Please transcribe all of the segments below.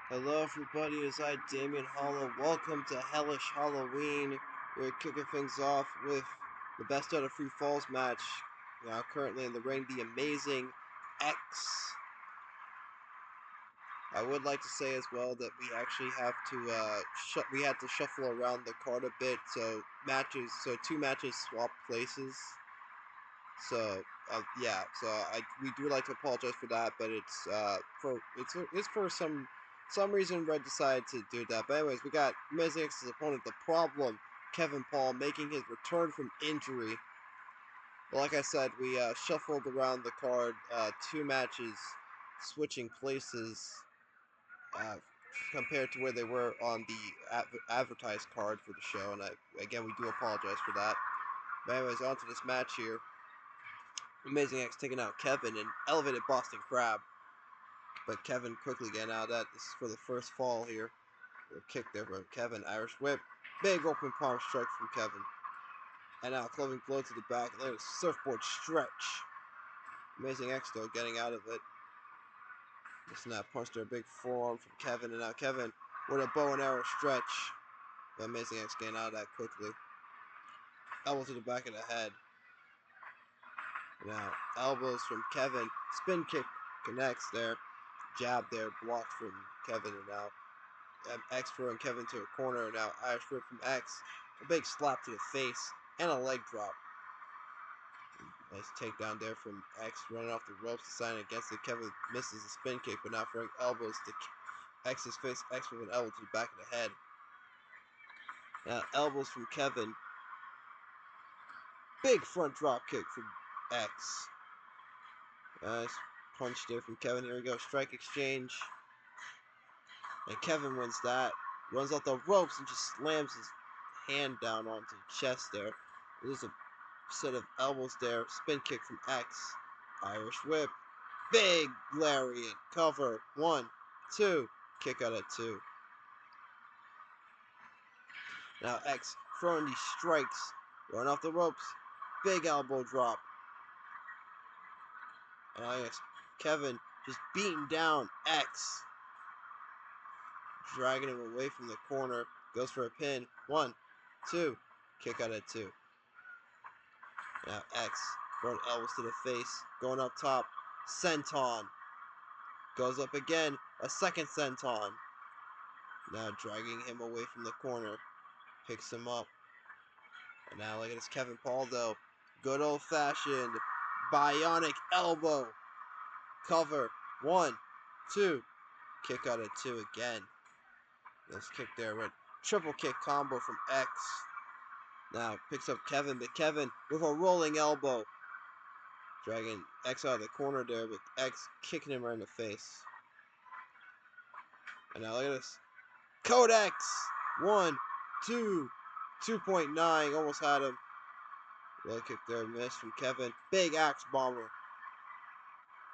Hello everybody, it's I, Damien Hollow. Welcome to Hellish Halloween. We're kicking things off with the best out of three falls match. Currently in the ring, the Amazing X. I would like to say as well that we actually have to we had to shuffle around the card a bit, so two matches swap places. So we do like to apologize for that, but it's for some reason Red decided to do that. But anyways, we got Amazing X's opponent, The Problem, Kevin Paul, making his return from injury. Well, like I said, we shuffled around the card, two matches, switching places uh, compared to where they were on the advertised card for the show. And again, we do apologize for that. But anyways, on to this match here. Amazing X taking out Kevin and elevated Boston Crab. But Kevin quickly getting out of that. This is for the first fall here. A kick there from Kevin. Irish whip. Big open palm strike from Kevin. And now clubbing blow to the back. And then a surfboard stretch. Amazing X though getting out of it. The snap punch there. Big forearm from Kevin. And now Kevin with a bow and arrow stretch. But Amazing X getting out of that quickly. Elbow to the back of the head. Now elbows from Kevin. Spin kick connects there. Jab there, blocked from Kevin, and now X throwing Kevin to a corner. Now Irish whip from X, a big slap to the face, and a leg drop. Nice takedown there from X, running off the ropes, deciding against it. Kevin misses the spin kick, but now throwing elbows to X's face. X with an elbow to the back of the head. Now elbows from Kevin. Big front drop kick from X. Nice punch there from Kevin. Here we go, strike exchange. And Kevin wins that. Runs off the ropes and just slams his hand down onto the chest there. There's a set of elbows there. Spin kick from X. Irish whip. Big lariat. Cover. 1, 2. Kick out at 2. Now X throwing these strikes. Run off the ropes. Big elbow drop. And I guess Kevin just beating down X. Dragging him away from the corner. Goes for a pin. 1, 2. Kick out at 2. Now X throwing elbows to the face. Going up top. Senton. Goes up again. A second senton. Now dragging him away from the corner. Picks him up. And now look at this Kevin Paul though. Good old fashioned bionic elbow. Cover. 1, 2. Kick out at 2 again. Nice kick there. Right. Triple kick combo from X. Now picks up Kevin, but Kevin with a rolling elbow. Dragging X out of the corner there, but X kicking him right in the face. And now look at this. Codex! 1, 2, 2.9. Almost had him. Low kick there, miss from Kevin. Big axe bomber.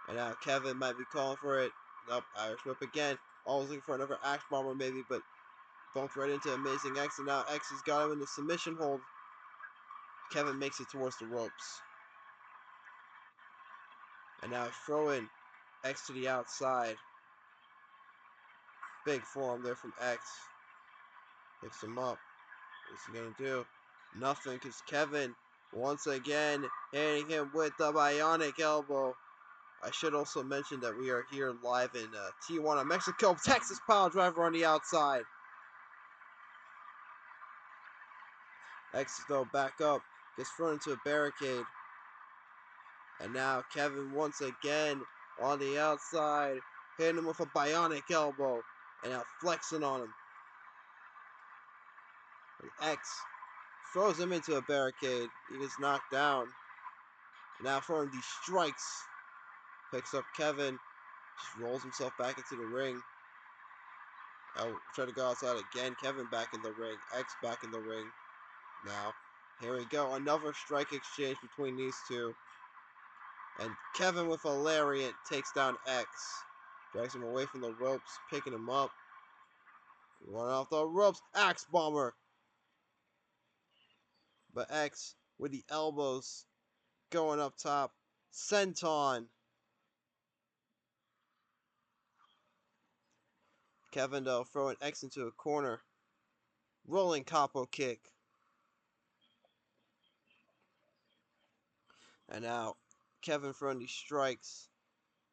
And now Kevin might be calling for it. Nope, Irish whip again. Always looking for another axe bomber maybe, but bumped right into Amazing X. And now X has got him in the submission hold. Kevin makes it towards the ropes. And now throwing X to the outside. Big forearm there from X. Picks him up. What's he going to do? Nothing, because Kevin, once again, hitting him with the bionic elbow. I should also mention that we are here live in Tijuana, Mexico. Texas pile driver on the outside. X, though, back up. Gets thrown into a barricade. And now Kevin once again on the outside. Hitting him with a bionic elbow. And now flexing on him. And X throws him into a barricade. He gets knocked down. And now throwing these strikes. Picks up Kevin. Just rolls himself back into the ring. I'll try to go outside again. Kevin back in the ring. X back in the ring. Now, here we go. Another strike exchange between these two. And Kevin with a lariat takes down X. Drags him away from the ropes. Picking him up. Running off the ropes. Axe bomber. But X with the elbows. Going up top. Senton. Kevin though throwing X into a corner. Rolling capo kick. And now Kevin throwing these strikes.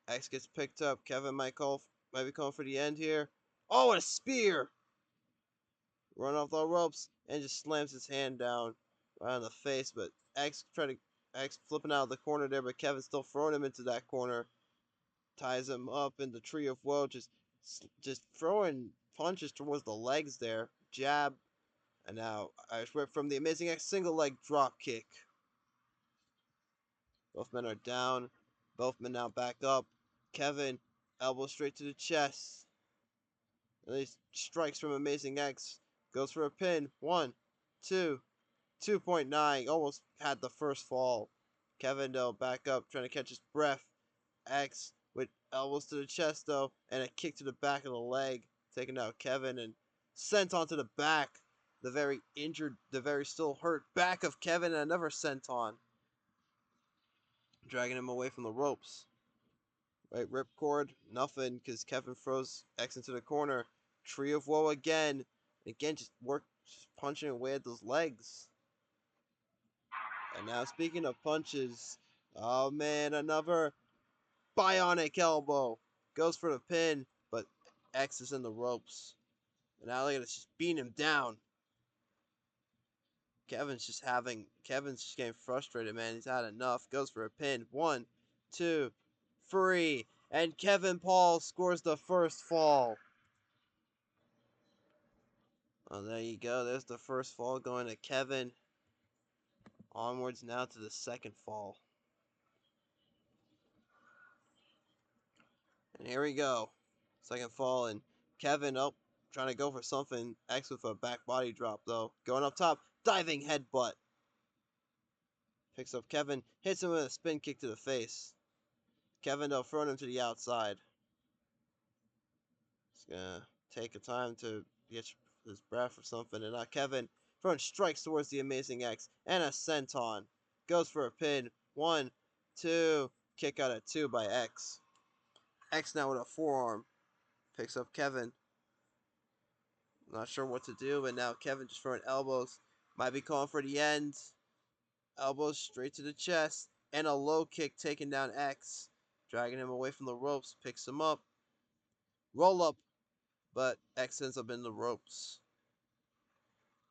X gets picked up. Kevin might be calling for the end here. Oh, and a spear! Run off the ropes and just slams his hand down right on the face. But X flipping out of the corner there, but Kevin's still throwing him into that corner. Ties him up in the tree of woe, just throwing punches towards the legs there. Jab, and now Irish whip from the Amazing X, single leg drop kick. Both men are down. Both men now back up. Kevin, elbow straight to the chest. And he strikes from Amazing X. Goes for a pin. 1, 2, 2.9. Almost had the first fall. Kevin, though, back up, trying to catch his breath. X with elbows to the chest, though, and a kick to the back of the leg. Taking out Kevin and sent onto the back. The very injured, the very still hurt back of Kevin, and another senton. Dragging him away from the ropes. Right, ripcord, nothing, because Kevin throws X into the corner. Tree of Woe again. Again, just punching away at those legs. And now, speaking of punches, oh man, another bionic elbow. Goes for the pin, but X is in the ropes. And now look at this, just beating him down. Kevin's just getting frustrated, man. He's had enough. Goes for a pin. 1, 2, 3. And Kevin Paul scores the first fall. Oh, there you go. There's the first fall going to Kevin. Onwards now to the second fall. And here we go. Second fall, and Kevin trying to go for something. X with a back body drop, though. Going up top. Diving headbutt. Picks up Kevin. Hits him with a spin kick to the face. Kevin, though, throwing him to the outside. He's going to take a time to get his breath or something. And now Kevin throwing strikes towards the Amazing X. And a senton. Goes for a pin. 1, 2. Kick out at 2 by X. X now with a forearm. Picks up Kevin. Not sure what to do, but now Kevin just throwing elbows. Might be calling for the end. Elbows straight to the chest. And a low kick taking down X. Dragging him away from the ropes. Picks him up. Roll up. But X ends up in the ropes.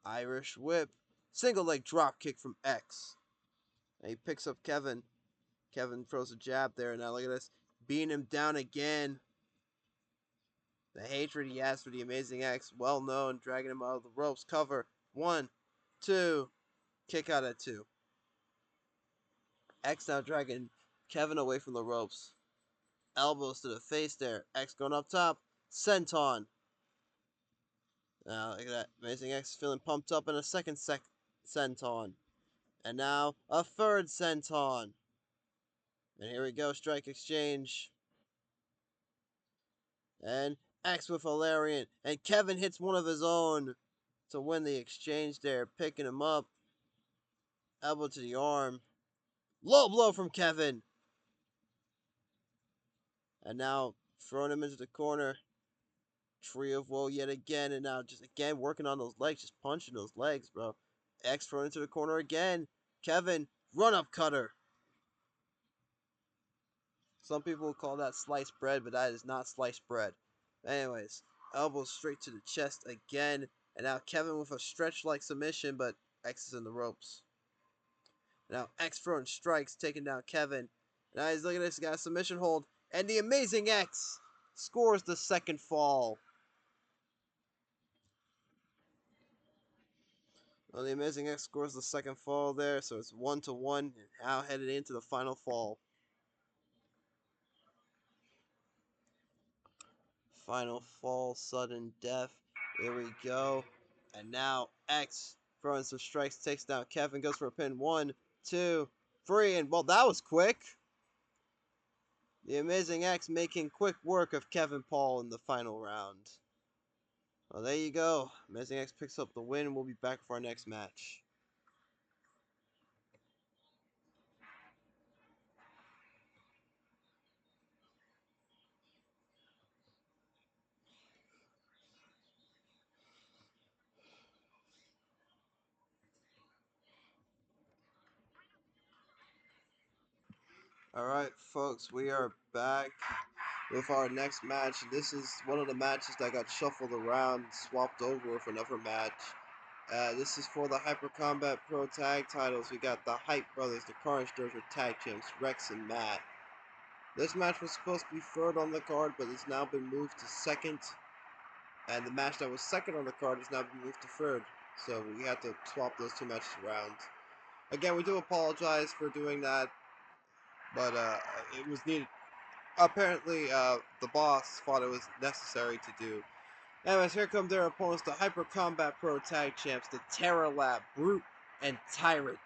Irish whip. Single leg drop kick from X. And he picks up Kevin. Kevin throws a jab there. And now look at this. Beating him down again. The hatred he has for the Amazing X, well known, dragging him out of the ropes. Cover. 1, 2. Kick out at 2. X now dragging Kevin away from the ropes. Elbows to the face there. X going up top. Senton. Now look at that. Amazing X feeling pumped up in a second senton. And now a third senton. And here we go. Strike exchange. And X with a lariat. And Kevin hits one of his own to win the exchange there. Picking him up. Elbow to the arm. Low blow from Kevin. And now throwing him into the corner. Tree of Woe yet again. And now just again working on those legs. Just punching those legs, bro. X thrown into the corner again. Kevin, run up cutter. Some people will call that sliced bread, but that is not sliced bread. Anyways, elbow straight to the chest again. And now Kevin with a stretch-like submission, but X is in the ropes. Now X throwing strikes, taking down Kevin. Now he's looking at this guy's submission hold. And the Amazing X scores the second fall. Well, the Amazing X scores the second fall there, so it's 1-1. And now headed into the final fall. Final fall, sudden death. Here we go. And now X throwing some strikes, takes down Kevin, goes for a pin. 1, 2, 3, and well, that was quick. The Amazing X making quick work of Kevin Paul in the final round. Well, there you go. Amazing X picks up the win. We'll be back for our next match. Alright, folks, we are back with our next match. This is one of the matches that got shuffled around, swapped over with another match. This is for the Hyper Combat Pro Tag titles. We got the Hype Brothers, the Carnage Dojo Tag Champs, Rex and Matt. This match was supposed to be third on the card, but it's now been moved to second. And the match that was second on the card has now been moved to third. So we had to swap those two matches around. Again, we do apologize for doing that, but it was needed. Apparently, the boss thought it was necessary to do. Anyways, here come their opponents, the Hyper Combat Pro Tag Champs, the Terror Lab, Brute, and Tyrant.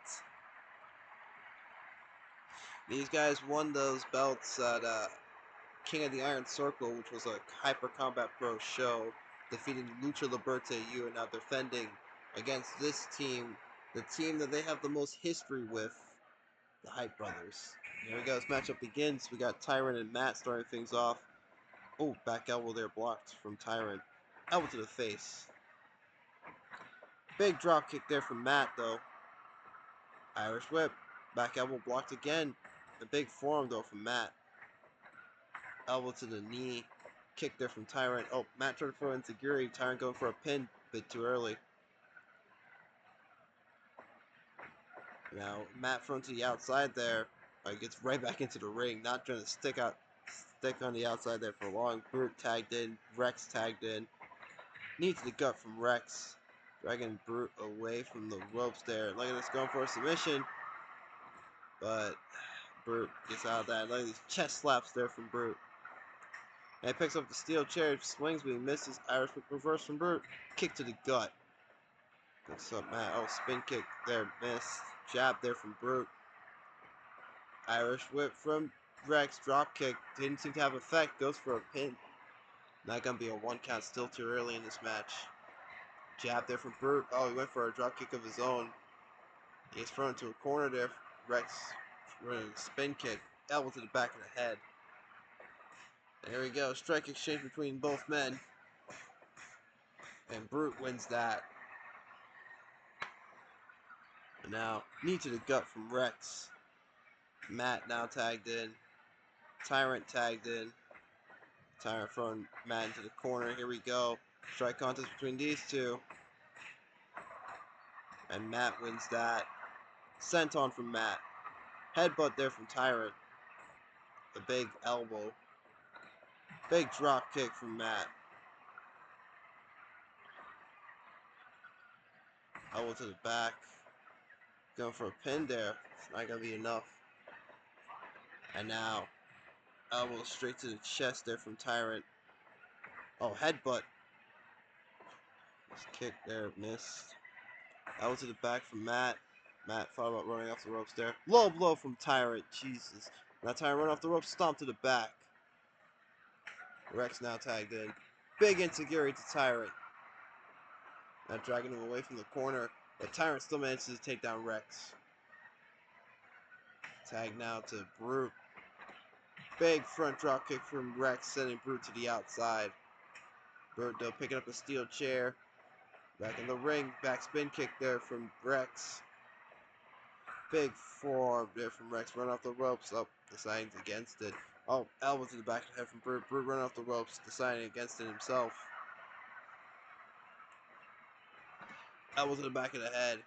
These guys won those belts at King of the Iron Circle, which was a Hyper Combat Pro show, defeating Lucha Liberte U, and now defending against this team, the team that they have the most history with, the Hype Brothers. Here we go, this matchup begins. We got Tyrant and Matt starting things off. Oh, back elbow there blocked from Tyrant. Elbow to the face. Big drop kick there from Matt, though. Irish whip. Back elbow blocked again. A big forearm, though, from Matt. Elbow to the knee. Kick there from Tyrant. Oh, Matt trying to throw in Tagiri. Tyrant going for a pin. A bit too early. Now, Matt thrown to the outside there. Gets right back into the ring. Not trying to stick on the outside there for long. Brute tagged in. Rex tagged in. Knee to the gut from Rex. Dragging Brute away from the ropes there. Look at this, going for a submission. But Brute gets out of that. Look at these chest slaps there from Brute. And he picks up the steel chair, swings, but he misses. Irish whip reverse from Brute. Kick to the gut. Picks up Matt. Oh, spin kick there, missed. Jab there from Brute. Irish whip from Rex. Drop kick. Didn't seem to have effect. Goes for a pin. Not going to be a one count. Still too early in this match. Jab there from Brute. Oh, he went for a drop kick of his own. He's thrown into a corner there. Rex running a spin kick. Elbow to the back of the head. There we go. Strike exchange between both men. And Brute wins that. And now, knee to the gut from Rex. Matt now tagged in. Tyrant tagged in. Tyrant throwing Matt into the corner. Here we go. Strike contest between these two. And Matt wins that. Senton from Matt. Headbutt there from Tyrant. The big elbow. Big drop kick from Matt. Elbow to the back. Going for a pin there. It's not going to be enough. And now, elbow straight to the chest there from Tyrant. Oh, headbutt. This kick there, missed. Elbow to the back from Matt. Matt thought about running off the ropes there. Low blow from Tyrant. Jesus. Now Tyrant run off the ropes, stomp to the back. Rex now tagged in. Big enziguri to Tyrant. Now dragging him away from the corner. But Tyrant still manages to take down Rex. Tag now to Brute. Big front drop kick from Rex, sending Brute to the outside. Brute though picking up a steel chair. Back in the ring. Back spin kick there from Rex. Big forearm there from Rex. Run off the ropes. Up. Deciding against it. Oh, elbow to the back of the head from Brute. Brute run off the ropes. Deciding against it himself. Elbow to the back of the head.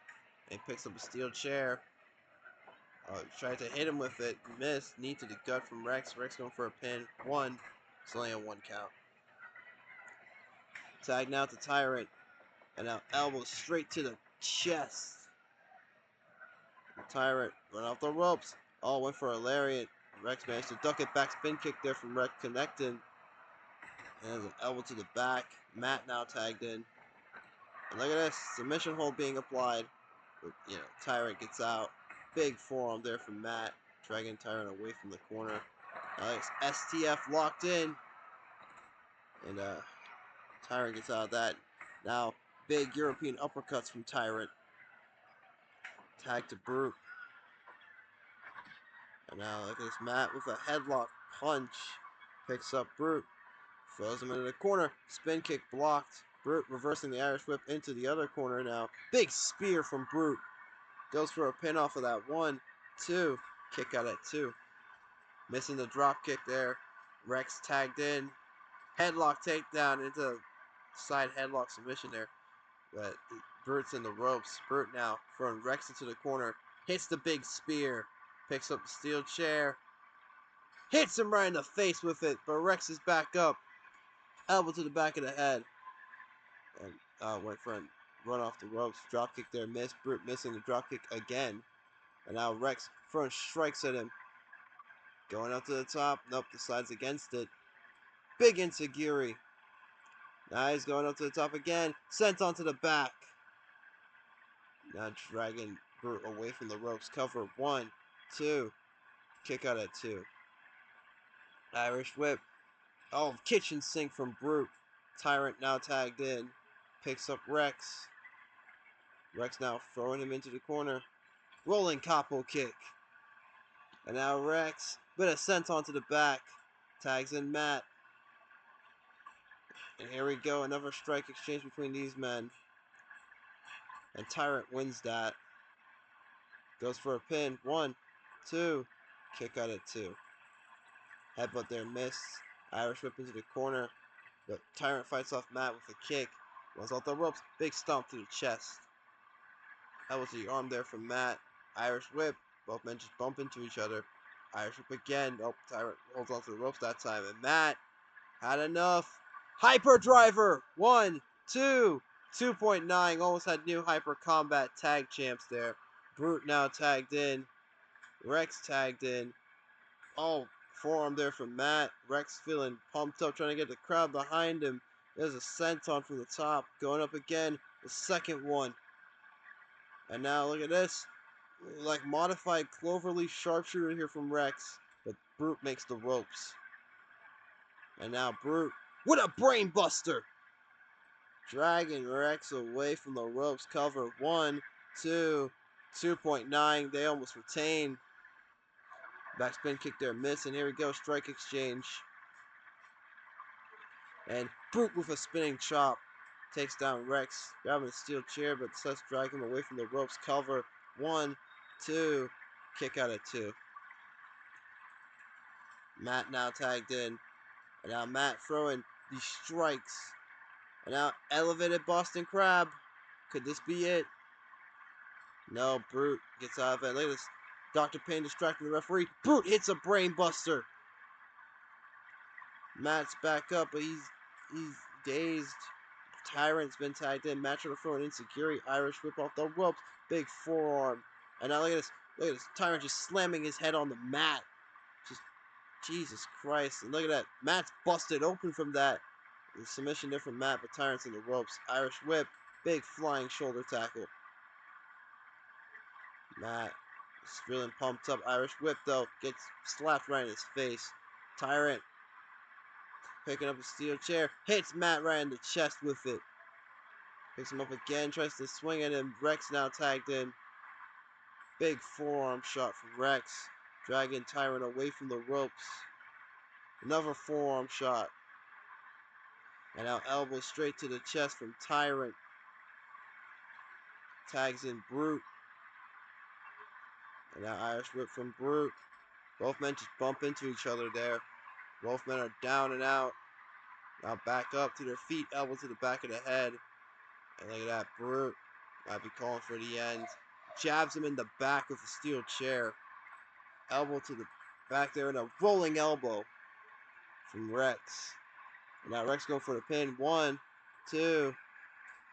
And he picks up a steel chair. Tried to hit him with it. Missed. Knee to the gut from Rex. Rex going for a pin. One. It's only a one count. Tag now to Tyrant. And now elbow straight to the chest. Tyrant run off the ropes. Oh, went for a lariat. Rex managed to duck it back. Spin kick there from Rex connecting. And there's an elbow to the back. Matt now tagged in. And look at this. Submission hold being applied. But, Tyrant gets out. Big forearm there from Matt. Dragging Tyrant away from the corner. Now it's STF locked in. And Tyrant gets out of that. Now, big European uppercuts from Tyrant. Tag to Brute. And now look at this, Matt with a headlock punch. Picks up Brute. Throws him into the corner. Spin kick blocked. Brute reversing the Irish whip into the other corner now. Big spear from Brute. Goes for a pin off of that. 1, 2. Kick out at 2. Missing the drop kick there. Rex tagged in. Headlock takedown into side headlock submission there. But Bert's in the ropes. Bert now throwing Rex into the corner. Hits the big spear. Picks up the steel chair. Hits him right in the face with it. But Rex is back up. Elbow to the back of the head. And went for a run off the ropes. Drop kick there. Missed. Bert missing the drop kick again. And now Rex throwing strikes at him. Going up to the top. Nope, decides against it. Big Inseguri. Now he's going up to the top again. Sent onto the back. Now dragging Brute away from the ropes. Cover 1, 2. Kick out at 2. Irish whip. Oh, kitchen sink from Brute. Tyrant now tagged in. Picks up Rex. Rex now throwing him into the corner. Rolling capo kick. And now Rex. Bit of sent onto the back. Tags in Matt. And here we go. Another strike exchange between these men. And Tyrant wins that. Goes for a pin. 1, 2. Kick out at 2. Headbutt there, missed. Irish whip into the corner. But Tyrant fights off Matt with a kick. Runs off the ropes. Big stomp to the chest. Elbow to the arm there from Matt. Irish whip. Both men just bump into each other. Irish whip again. Oh, Tyrant holds onto the ropes that time. And Matt had enough. Hyper driver. 1, 2. 2.9. Almost had new Hyper Combat tag champs there. Brute now tagged in. Rex tagged in. Oh, forearm there from Matt. Rex feeling pumped up, trying to get the crowd behind him. There's a senton from the top. Going up again. The second one. And now look at this. Like modified cloverleaf sharpshooter here from Rex. But Brute makes the ropes. And now Brute with a brain buster. Dragging Rex away from the ropes. Cover 1, 2, 2.9. They almost retain. Backspin kick there, miss, and here we go, strike exchange. And Brute with a spinning chop takes down Rex, grabbing a steel chair, but decides to drag him away from the ropes. Cover 1, 2, kick out at 2. Matt now tagged in, and now Matt throwing these strikes. And now elevated Boston Crab. Could this be it? No, Brute gets out of it. Look at this. Dr. Payne distracting the referee. Brute hits a brain buster. Matt's back up, but he's dazed. Tyrant's been tagged in. Matt trying to throw an Insecurity. Irish whip off the ropes. Big forearm. And now look at this. Look at this. Tyrant just slamming his head on the mat. Just Jesus Christ. And look at that. Matt's busted open from that. The submission there from Matt, but Tyrant's in the ropes. Irish whip. Big flying shoulder tackle. Matt is feeling pumped up. Irish whip, though, gets slapped right in his face. Tyrant picking up a steel chair. Hits Matt right in the chest with it. Picks him up again. Tries to swing at him. Rex now tagged in. Big forearm shot from Rex. Dragging Tyrant away from the ropes. Another forearm shot. And now elbow straight to the chest from Tyrant. Tags in Brute. And now Irish whip from Brute. Both men just bump into each other there. Both men are down and out. Now back up to their feet. Elbow to the back of the head. And look at that. Brute might be calling for the end. Jabs him in the back with a steel chair. Elbow to the back there and a rolling elbow from Rex. And now Rex going for the pin. 1, 2.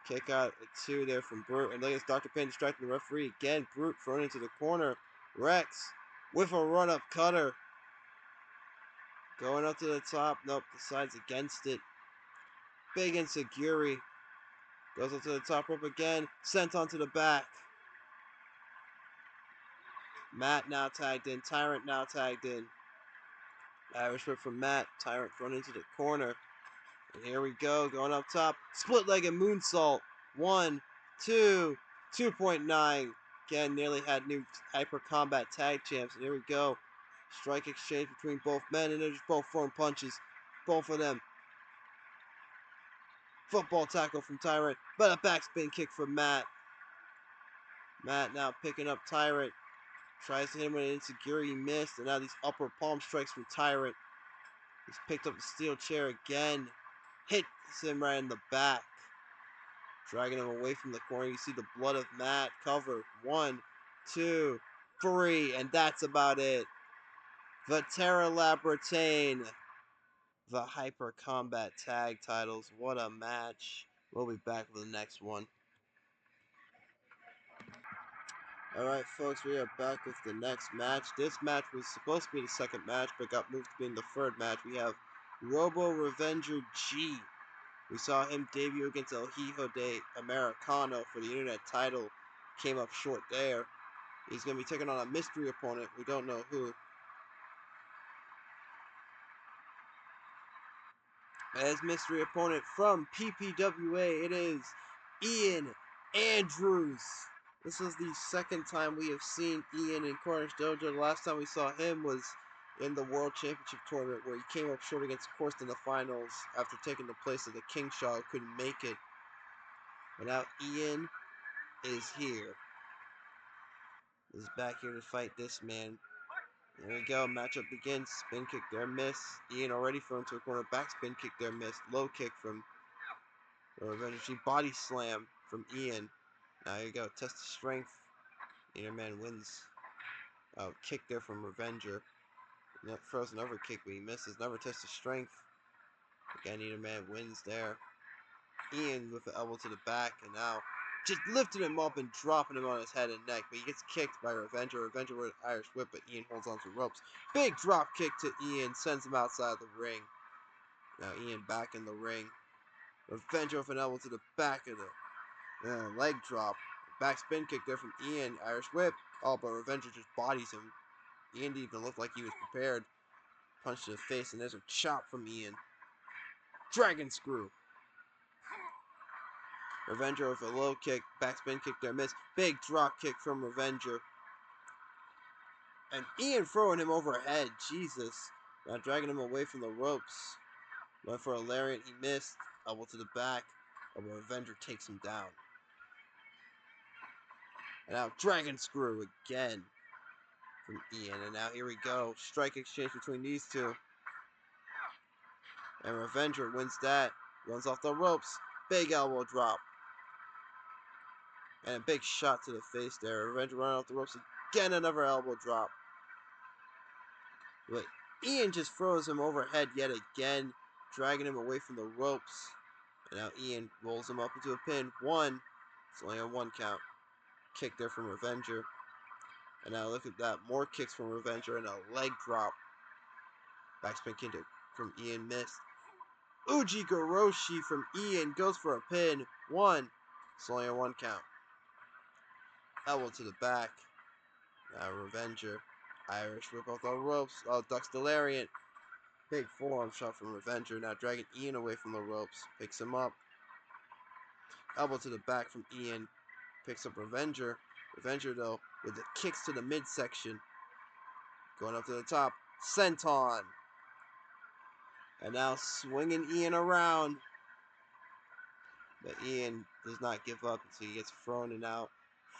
Kick out at 2 there from Brute. And look at this. Dr. Payne distracting the referee. Again, Brute thrown into the corner. Rex with a run-up cutter. Going up to the top. Nope, decides against it. Big Insecurity. Goes up to the top rope again. Sent onto the back. Matt now tagged in. Tyrant now tagged in. Irish whip from Matt. Tyrant thrown into the corner. And here we go. Going up top. Split-legged moonsault. 1, 2. 2.9. Again, nearly had new Hyper Combat Tag Champs. And here we go. Strike exchange between both men. And they're just both throwing punches. Both of them. Football tackle from Tyrant. But a backspin kick from Matt. Matt now picking up Tyrant. Tries to hit him with an insecurity, missed, and now these upper palm strikes from Tyrant. He's picked up the steel chair again. Hits him right in the back. Dragging him away from the corner. You see the blood of Matt. Cover. 1, 2, 3, and that's about it. The Terra Lab retain the Hyper Combat Tag titles. What a match. We'll be back with the next one. Alright folks, we are back with the next match. This match was supposed to be the second match, but got moved to being the third match. We have Robo Revenger G. We saw him debut against El Hijo de Americano for the internet title. Came up short there. He's going to be taking on a mystery opponent. We don't know who. As mystery opponent from PPWA, it is Ian Andrews. This is the second time we have seen Ian in Cornish Dojo. The last time we saw him was in the World Championship Tournament, where he came up short against Korst in the finals after taking the place of the King Shaw, who couldn't make it. But now Ian is here. Is back here to fight this man. There we go. Matchup begins. Spin kick there, miss. Ian already thrown to a corner. Back spin kick there, miss. Low kick from Revenger G. Body slam from Ian. Now here you go. Test of strength. Inner man wins. Oh, kick there from Revenger. Yep, throws another kick, but he misses. Another test of strength. Again, Inner man wins there. Ian with the elbow to the back, and now just lifting him up and dropping him on his head and neck. But he gets kicked by Revenger. Revenger with an Irish whip, but Ian holds on to the ropes. Big drop kick to Ian. Sends him outside the ring. Now Ian back in the ring. Revenger with an elbow to the back of the leg drop. Back spin kick there from Ian. Irish whip. Oh, but Revenger just bodies him. Ian didn't even look like he was prepared. Punch to the face, and there's a chop from Ian. Dragon screw. Revenger with a low kick. Back spin kick there, miss. Big drop kick from Revenger. And Ian throwing him overhead. Jesus. Now dragging him away from the ropes. Went for a lariat. He missed. Elbow to the back. But Revenger takes him down. And now dragon screw again from Ian. And now here we go. Strike exchange between these two. And Revenger wins that. Runs off the ropes. Big elbow drop. And a big shot to the face there. Revenger running off the ropes. Again, another elbow drop. But Ian just throws him overhead yet again. Dragging him away from the ropes. And now Ian rolls him up into a pin. 1. It's only a 1 count. Kick there from Revenger. And now look at that. More kicks from Revenger and a leg drop. Backspin kick from Ian missed. Uji Goroshi from Ian goes for a pin. 1. It's only a 1 count. Elbow to the back. Now Revenger. Irish whip off the ropes. Oh, ducks the lariat. Big forearm shot from Revenger. Now dragging Ian away from the ropes. Picks him up. Elbow to the back from Ian. Picks up Revenger. Revenger, though, with the kicks to the midsection. Going up to the top. Senton. And now swinging Ian around. But Ian does not give up until he gets thrown and out.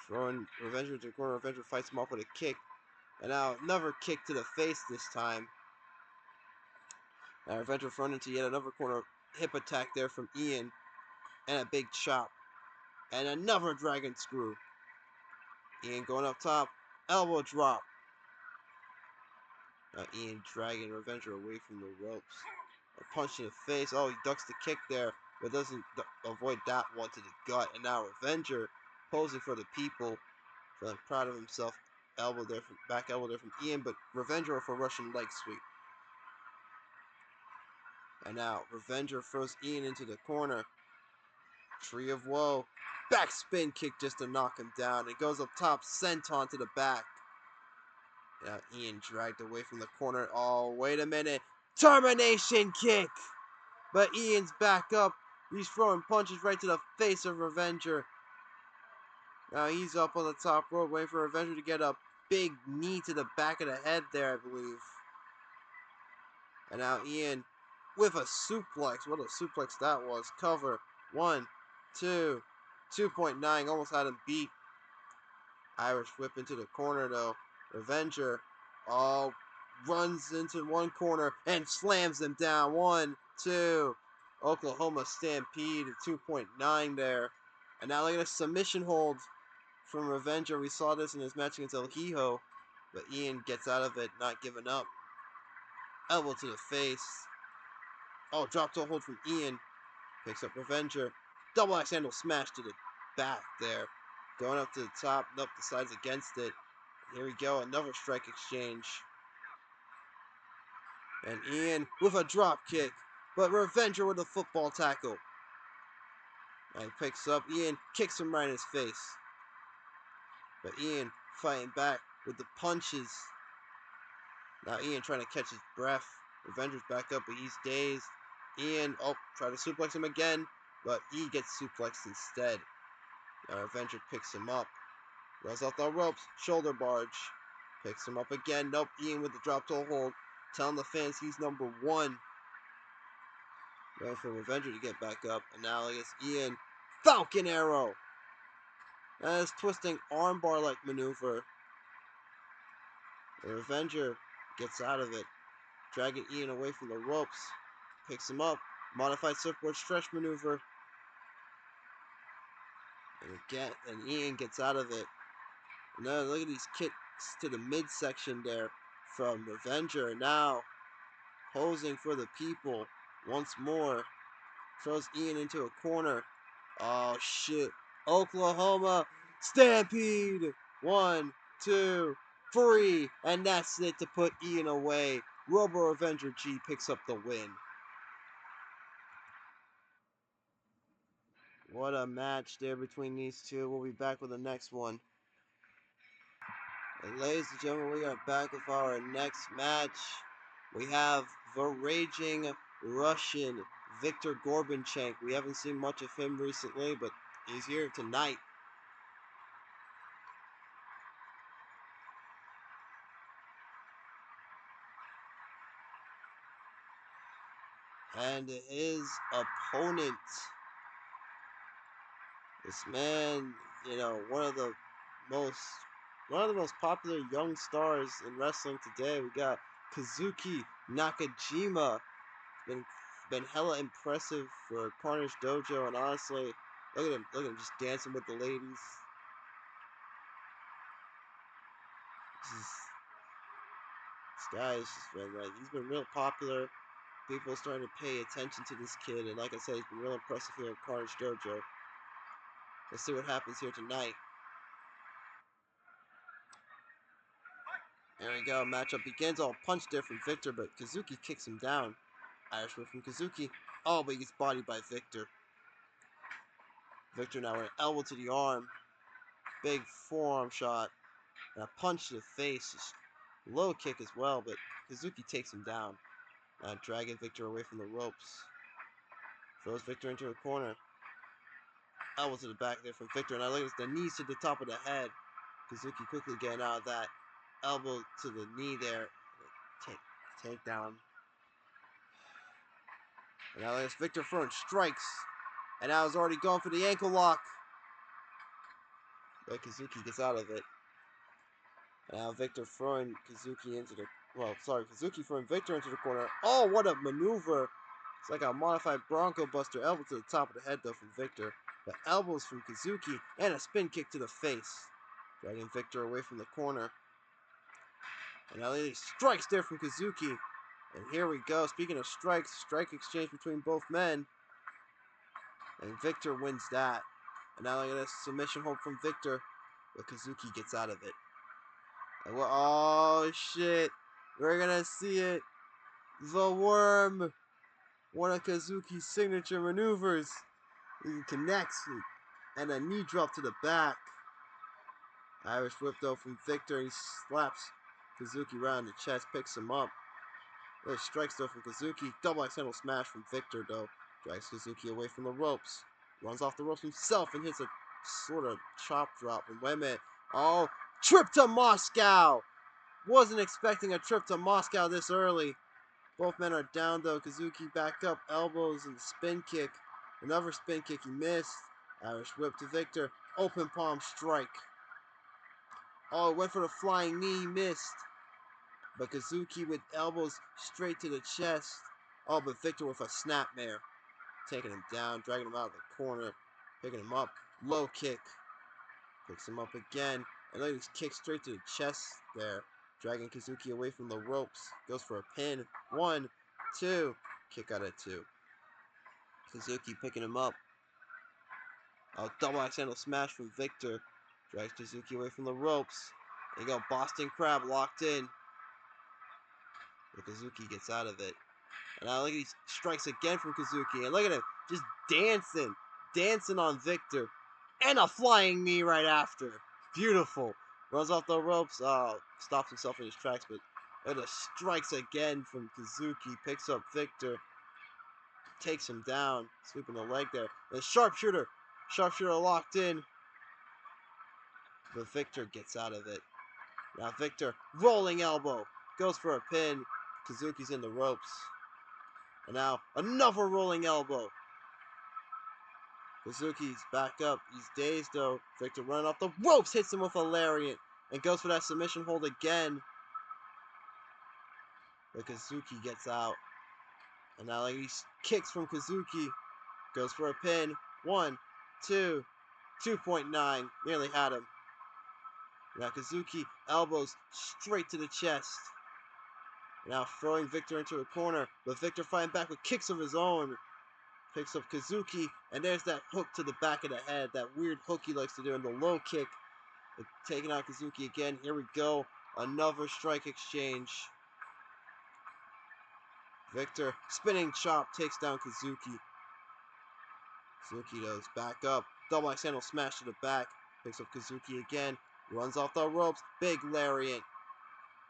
Throwing Revenger into the corner. Revenger fights him off with a kick. And now another kick to the face this time. Now Revenger thrown into yet another corner hip attack there from Ian. And a big chop. And another dragon screw. Ian going up top. Elbow drop. Now Ian dragging Revenger away from the ropes. A punch in the face. Oh, he ducks the kick there. But doesn't avoid that one to the gut. And now Revenger posing for the people. Feeling proud of himself. Elbow there from back elbow there from Ian. But Revenger for Russian leg sweep. And now Revenger throws Ian into the corner. Tree of Woe. Back spin kick just to knock him down. It goes up top. Senton to the back. Now Ian dragged away from the corner. Oh, wait a minute. Termination kick. But Ian's back up. He's throwing punches right to the face of Revenger. Now he's up on the top rope waiting for Revenger to get a big knee to the back of the head there, I believe. And now Ian with a suplex. What a suplex that was. Cover. 1, 2, 2.9. Almost had him beat. Irish whip into the corner though. Revenger, oh, runs into one corner and slams them down. 1, 2. Oklahoma Stampede at 2.9 there. And now look at a submission hold from Revenger. We saw this in his match against El Hijo, but Ian gets out of it, not giving up. Elbow to the face. Oh, drop toe hold from Ian. Picks up Revenger. Double axe handle smash to the back there. Going up to the top. Nope, decides against it. Here we go, another strike exchange. And Ian with a drop kick. But Revenger with a football tackle. And he picks up. Ian kicks him right in his face. But Ian fighting back with the punches. Now Ian trying to catch his breath. Revenger's back up, but he's dazed. Ian, try to suplex him again, but he gets suplexed instead. Now Revenger picks him up. Runs off the ropes, shoulder barge. Picks him up again. Nope, Ian with the drop toe hold. Telling the fans he's number 1. Waiting for Revenger to get back up. And now it's Ian. Falcon Arrow! That is twisting armbar-like maneuver. The Revenger gets out of it. Dragging Ian away from the ropes. Picks him up. Modified surfboard stretch maneuver. And Ian gets out of it. And now look at these kicks to the midsection there from Revenger. Now posing for the people once more. Throws Ian into a corner. Oh shit. Oklahoma Stampede. 1, 2, 3. And that's it to put Ian away. Robo Revenger G picks up the win. What a match there between these two. We'll be back with the next one. And ladies and gentlemen, we are back with our next match. We have the Raging Russian, Viktor Gorbenchek. We haven't seen much of him recently, but he's here tonight. And his opponent, this man, one of the most popular young stars in wrestling today. We got Kazuki Nakajima. Been hella impressive for Carnage Dojo, and honestly, look at him just dancing with the ladies. This guy has just been he's been real popular. People are starting to pay attention to this kid, and like I said, he's been real impressive here at Carnage Dojo. Let's see what happens here tonight. There we go. Matchup begins. All punch there from Viktor, but Kazuki kicks him down. Irish whip from Kazuki. Oh, but he gets bodied by Viktor. Viktor now with an elbow to the arm. Big forearm shot. And a punch to the face. Just low kick as well, but Kazuki takes him down. Dragging Viktor away from the ropes. Throws Viktor into a corner. Elbow to the back there from Viktor. Now look at the knees to the top of the head. Kazuki quickly getting out of that. Elbow to the knee there. Take down. And now there's Viktor throwing strikes. And now he's already going for the ankle lock. But Kazuki gets out of it. And now Viktor throwing Kazuki into the... Kazuki throwing Viktor into the corner. Oh, what a maneuver. It's like a modified Bronco Buster. Elbow to the top of the head, though, from Viktor. But elbows from Kazuki. And a spin kick to the face. Dragging Viktor away from the corner. And now he strikes there from Kazuki. And here we go. Speaking of strikes, strike exchange between both men. And Viktor wins that. And now look at this submission hold from Viktor. But Kazuki gets out of it. And oh shit. We're gonna see it. The worm. One of Kazuki's signature maneuvers. He connects. And a knee drop to the back. Irish whip though from Viktor. He slaps Kazuki around the chest. Picks him up. There's strikes though from Kazuki. Double axe handle smash from Viktor though. Drags Kazuki away from the ropes. Runs off the ropes himself and hits a sort of chop drop. And wait a minute. Oh, trip to Moscow! Wasn't expecting a trip to Moscow this early. Both men are down though. Kazuki back up. Elbows and spin kick. Another spin kick he missed. Irish whip to Viktor. Open palm strike. Oh, went for the flying knee, missed. But Kazuki with elbows straight to the chest. Oh, but Viktor with a snapmare. Taking him down, dragging him out of the corner. Picking him up. Low kick. Picks him up again. And then he's kicked straight to the chest there. Dragging Kazuki away from the ropes. Goes for a pin. 1, 2. Kick out of 2. Kazuki picking him up. Oh, double axe handle smash from Viktor. Drags Kazuki away from the ropes. There you go, Boston Crab locked in. But Kazuki gets out of it. And now look at these strikes again from Kazuki. And look at him, just dancing. Dancing on Viktor. And a flying knee right after. Beautiful. Runs off the ropes. Oh, stops himself in his tracks. But look at the strikes again from Kazuki. Picks up Viktor. Takes him down. Sweeping the leg there. And sharpshooter. Sharpshooter locked in. But Viktor gets out of it. Now Viktor, rolling elbow. Goes for a pin. Kazuki's in the ropes. And now another rolling elbow. Kazuki's back up. He's dazed though. Viktor running off the ropes. Hits him with a lariat. And goes for that submission hold again. But Kazuki gets out. And now he kicks from Kazuki. Goes for a pin. 1, 2, 2.9. Nearly had him. Now Kazuki elbows straight to the chest. Now throwing Viktor into a corner, but Viktor fighting back with kicks of his own. Picks up Kazuki, and there's that hook to the back of the head, that weird hook he likes to do in the low kick. Taking out Kazuki again. Here we go. Another strike exchange. Viktor, spinning chop, takes down Kazuki. Kazuki goes back up. Double axe handle smash to the back. Picks up Kazuki again. Runs off the ropes. Big lariat.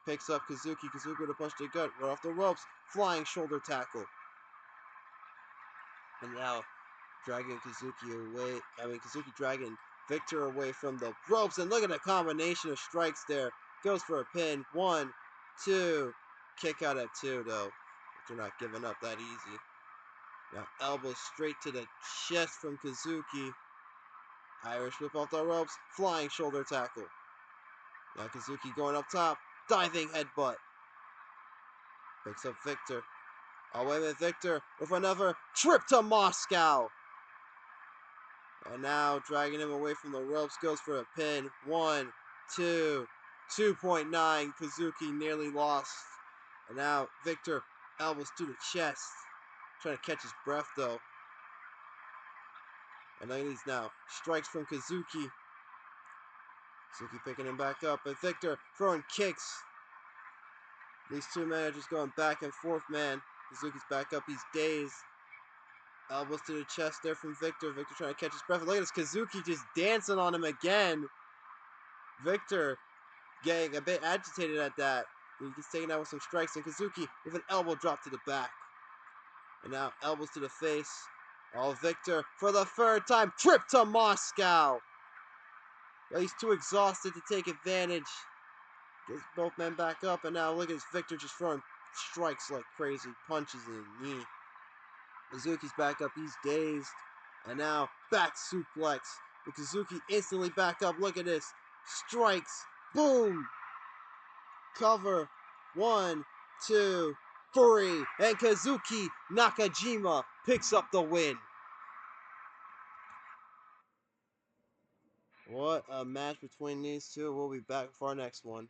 Picks up Kazuki. Kazuki with a punch to the gut. Right off the ropes. Flying shoulder tackle. And now dragging Kazuki away. Kazuki dragging Viktor away from the ropes. And look at the combination of strikes there. Goes for a pin. 1, 2. Kick out at 2, though. Viktor not giving up that easy. Now elbow straight to the chest from Kazuki. Irish whip off the ropes. Flying shoulder tackle. Now Kazuki going up top. Diving headbutt. Picks up Viktor. Away with Viktor with another trip to Moscow. And now dragging him away from the ropes. Goes for a pin. 1, 2, 2.9. Kazuki nearly lost. And now Viktor elbows to the chest. Trying to catch his breath though. And then he's now strikes from Kazuki. Kazuki picking him back up. And Viktor throwing kicks. These two men are just going back and forth, man. Kazuki's back up. He's dazed. Elbows to the chest there from Viktor. Viktor trying to catch his breath. Look at this. Kazuki just dancing on him again. Viktor getting a bit agitated at that. He's taking out with some strikes. And Kazuki with an elbow drop to the back. And now elbows to the face. Oh, Viktor for the third time. Trip to Moscow. Well, he's too exhausted to take advantage. Gets both men back up. And now look at this. Viktor just throwing strikes like crazy. Punches in the knee. Kazuki's back up. He's dazed. And now back suplex. But Kazuki instantly back up. Look at this. Strikes. Boom. Cover. 1, 2, 3. And Kazuki Nakajima picks up the win. What a match between these two. We'll be back for our next one.